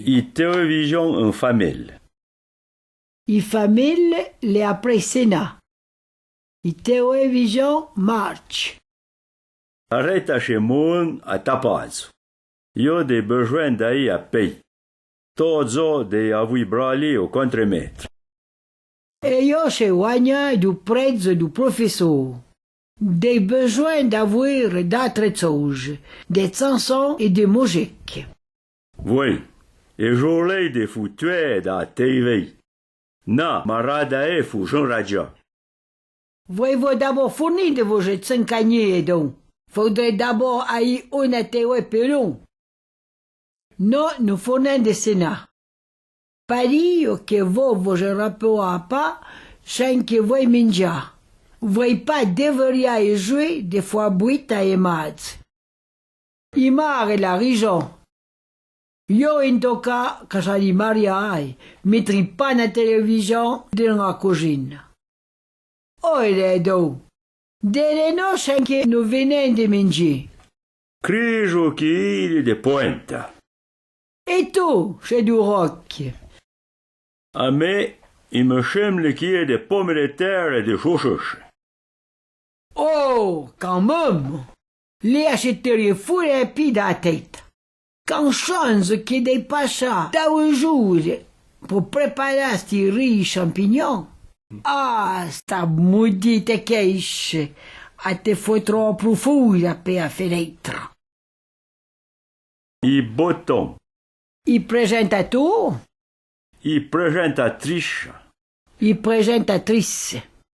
I television în famille. I famille le appresena. I television march. Arreta și mun a tapazu. Io de besoin d'aí a pei. Tozo de avui brali o contremetro. E io se guagna du prezzo du professor. Des besoins d'avoir d'autres choses, des chansons et des musiques. Voi, e jolei de futue da TV. Na, marada e fu Jean Radio. Voi vă d'abord fournir de vos jets de cagné, donc. Faudrait d'abord aller une télé pelon. Non, nous fournissons des sénats. Paris que vous je rappelle pas, sans que vous mangez. Voi pas devriez jouer des fois buit à emad. Il mare la raison. Io in tocca, casa di Maria, mettrai pas la télévision dans la cuisine. Oh, do. Delle no sans que nous venons de manger. Crijo chili de poenta. Et tu, chez du rock? A me, il me semble qu'il y a des pommes de terre et des chouchouches. Oh, quand même! Les achèteriez fou et pieds dans la tête. Quand chance qu'il dépasse dans un jour pour préparer ces riches champignons. Ah, sta maudite quiche a te fait trop profonde per la fenêtre. I bottom. I presentateur? I presentatrice. I presentatrice.